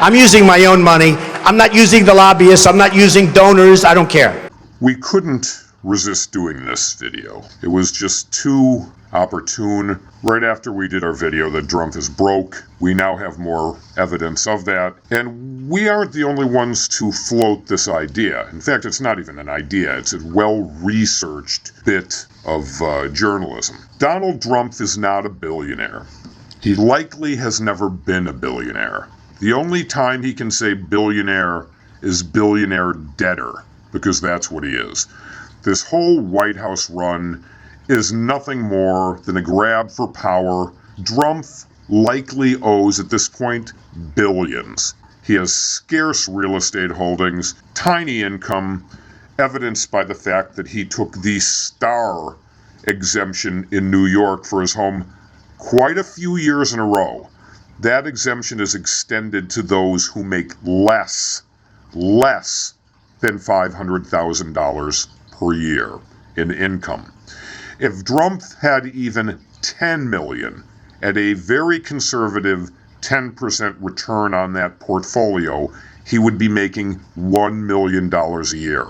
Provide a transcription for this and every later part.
I'm using my own money. I'm not using the lobbyists. I'm not using donors. I don't care. We couldn't resist doing this video. It was just too opportune. Right after we did our video that drumpf is broke, we now have more evidence of that. And we aren't the only ones to float this idea. In fact, it's not even an idea. It's a well-researched bit of journalism. Donald Drumpf is not a billionaire. He likely has never been a billionaire. The only time he can say billionaire is billionaire debtor, because that's what he is. This whole White House run is nothing more than a grab for power. Drumpf likely owes at this point billions. He has scarce real estate holdings, tiny income, evidenced by the fact that he took the star exemption in New York for his home quite a few years in a row. That exemption is extended to those who make less than $500,000 per year in income. If Drumpf had even 10 million at a very conservative 10% return on that portfolio, he would be making $1 million a year,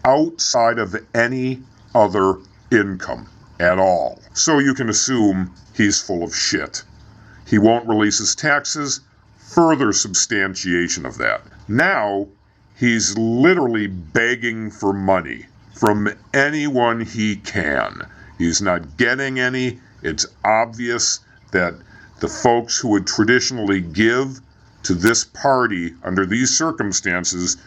outside of any other income at all. So you can assume he's full of shit. He won't release his taxes, further substantiation of that. Now, he's literally begging for money from anyone he can. He's not getting any. It's obvious that the folks who would traditionally give to this party under these circumstances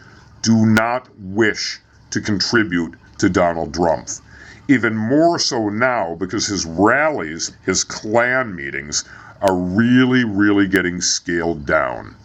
do not wish to contribute to Donald Drumpf. Even more so now, because his rallies, his Klan meetings, are really getting scaled down.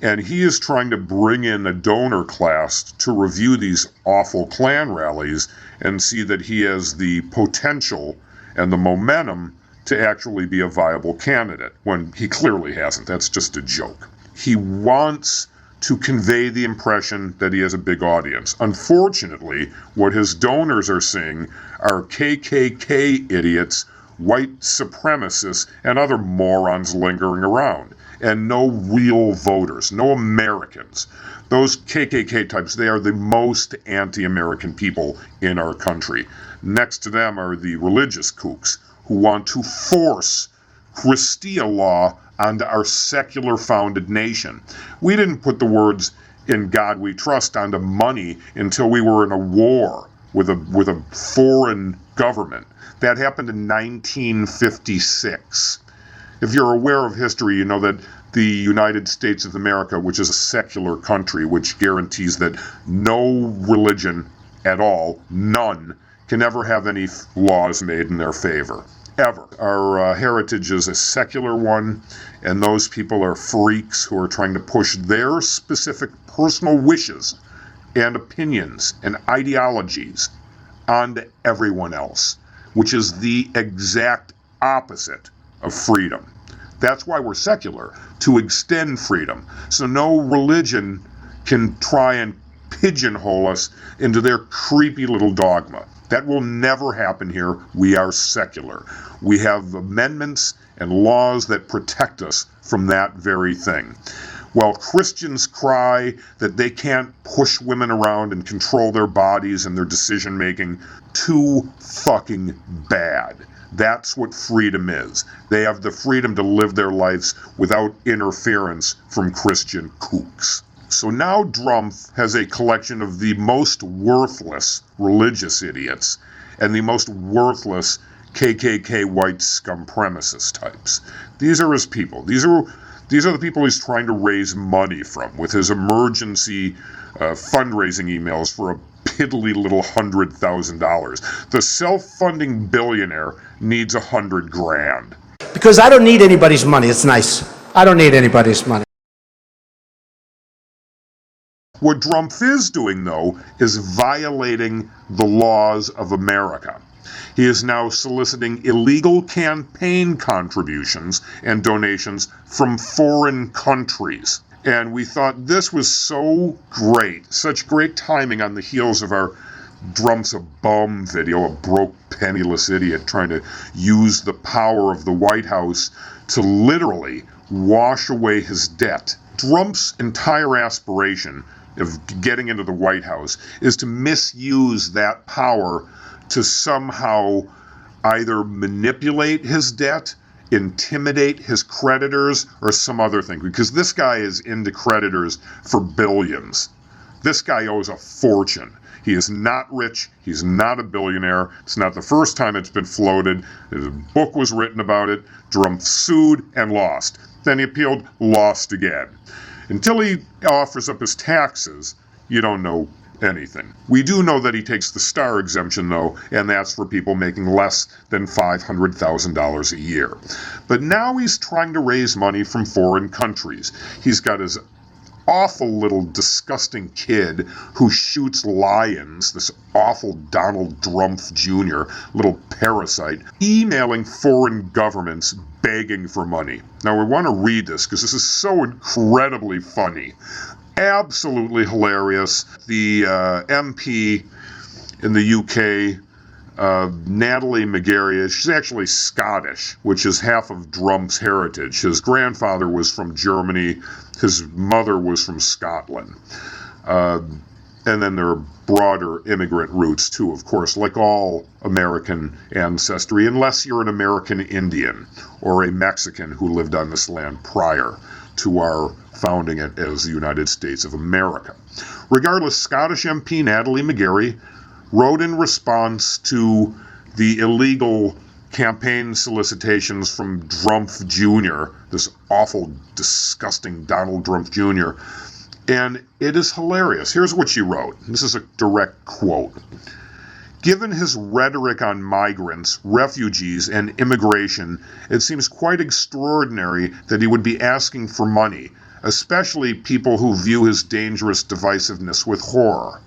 And he is trying to bring in a donor class to review these awful Klan rallies and see that he has the potential and the momentum to actually be a viable candidate, when he clearly hasn't. That's just a joke. He wants to convey the impression that he has a big audience. Unfortunately, what his donors are seeing are KKK idiots, white supremacists, and other morons lingering around, and no real voters, no Americans. Those KKK types, they are the most anti-American people in our country. Next to them are the religious kooks who want to force Christia law onto our secular founded nation. We didn't put the words "in God we trust" onto money until we were in a war with a foreign government. That happened in 1956. If you're aware of history, you know that the United States of America, which is a secular country, which guarantees that no religion at all, none, can ever have any laws made in their favor, ever. Our heritage is a secular one, and those people are freaks who are trying to push their specific personal wishes and opinions and ideologies onto everyone else, which is the exact opposite of freedom. That's why we're secular, to extend freedom. So no religion can try and pigeonhole us into their creepy little dogma. That will never happen here. We are secular. We have amendments and laws that protect us from that very thing. While Christians cry that they can't push women around and control their bodies and their decision making, too fucking bad. That's what freedom is. They have the freedom to live their lives without interference from Christian kooks. So now Drumpf has a collection of the most worthless religious idiots and the most worthless KKK white scum supremacist types. These are his people. These are the people he's trying to raise money from with his emergency fundraising emails for a piddly little $100,000. The self-funding billionaire needs $100,000. Because I don't need anybody's money. It's nice. I don't need anybody's money. What Drumpf is doing, though, is violating the laws of America. He is now soliciting illegal campaign contributions and donations from foreign countries. And we thought this was so great, such great timing on the heels of our Drumpf's a bum video, a broke, penniless idiot trying to use the power of the White House to literally wash away his debt Drumpf's entire aspiration of getting into the White House is to misuse that power to somehow either manipulate his debt, intimidate his creditors, or some other thing, because this guy is into creditors for billions. This guy owes a fortune. He is not rich. He's not a billionaire. It's not the first time it's been floated. A book was written about it. Drumpf sued and lost. Then he appealed, lost again. Until he offers up his taxes, you don't know anything. We do know that he takes the star exemption, though, and that's for people making less than $500,000 a year. But now he's trying to raise money from foreign countries. He's got his awful little disgusting kid who shoots lions, this awful Donald Drumpf Jr., little parasite, emailing foreign governments begging for money. Now we want to read this because this is so incredibly funny. Absolutely hilarious. The MP in the UK, Natalie McGarry, she's actually Scottish, which is half of Drumpf's heritage. His grandfather was from Germany. His mother was from Scotland. And then there are broader immigrant roots, too, of course, like all American ancestry, unless you're an American Indian or a Mexican who lived on this land prior to our founding it as the United States of America. Regardless, Scottish MP Natalie McGarry wrote in response to the illegal campaign solicitations from Drumpf Jr., this awful, disgusting Donald Drumpf Jr., and it is hilarious. Here's what she wrote. This is a direct quote. Given his rhetoric on migrants, refugees, and immigration, it seems quite extraordinary that he would be asking for money, especially people who view his dangerous divisiveness with horror.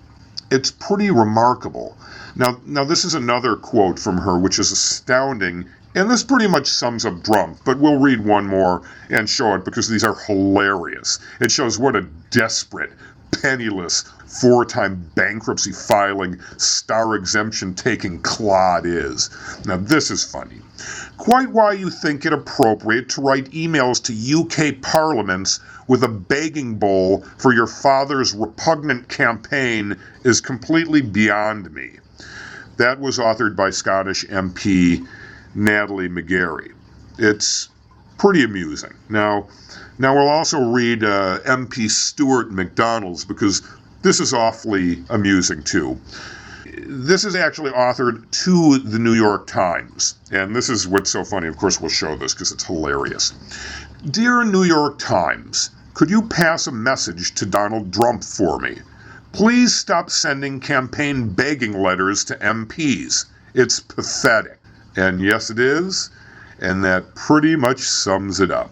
It's pretty remarkable. Now this is another quote from her which is astounding, and this pretty much sums up Drumpf, but we'll read one more and show it because these are hilarious. It shows what a desperate, penniless, four-time bankruptcy filing, star exemption taking clod is. Now this is funny. Quite why you think it appropriate to write emails to UK parliaments with a begging bowl for your father's repugnant campaign is completely beyond me. That was authored by Scottish MP Natalie McGarry. It's pretty amusing. Now we'll also read MP Stuart McDonald's because this is awfully amusing too. This is actually authored to the New York Times, and this is what's so funny. Of course, we'll show this because it's hilarious. Dear New York Times, could you pass a message to Donald Drumpf for me? Please stop sending campaign begging letters to MPs. It's pathetic. And yes, it is, and that pretty much sums it up.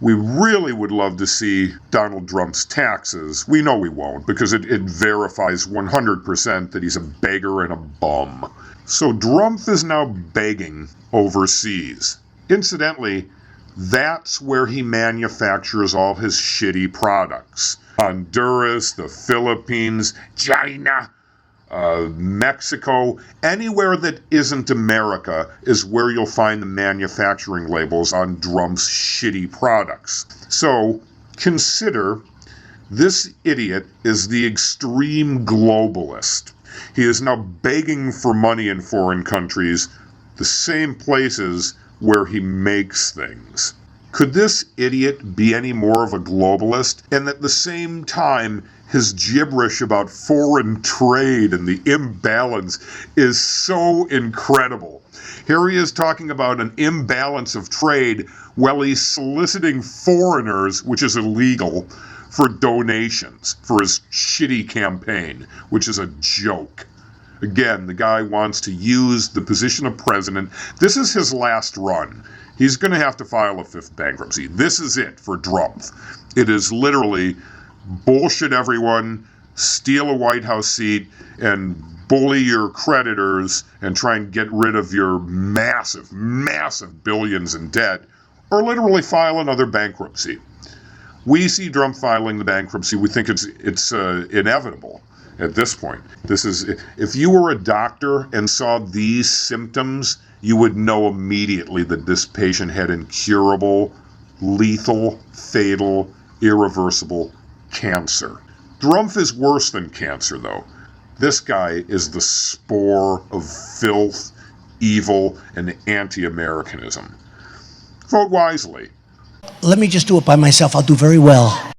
We really would love to see Donald Drumpf's taxes. We know we won't, because it verifies 100% that he's a beggar and a bum. So Drumpf is now begging overseas. Incidentally, that's where he manufactures all his shitty products. Honduras, the Philippines, Ghina, Mexico, anywhere that isn't America is where you'll find the manufacturing labels on Drumpf's shitty products. So consider this idiot is the extreme globalist. He is now begging for money in foreign countries, the same places where he makes things. Could this idiot be any more of a globalist? And at the same time, his gibberish about foreign trade and the imbalance is so incredible. Here he is talking about an imbalance of trade while he's soliciting foreigners, which is illegal, for donations for his shitty campaign, which is a joke. Again, the guy wants to use the position of president. This is his last run. He's going to have to file a fifth bankruptcy. This is it for Drumpf. It is literally bullshit everyone, steal a White House seat, and bully your creditors and try and get rid of your massive, massive billions in debt, or literally file another bankruptcy. We see Drumpf filing the bankruptcy. We think it's inevitable at this point. This is, if you were a doctor and saw these symptoms, you would know immediately that this patient had incurable, lethal, fatal, irreversible cancer. Drumpf is worse than cancer, though. This guy is the spore of filth, evil, and anti-Americanism. Vote wisely. Let me just do it by myself. I'll do very well.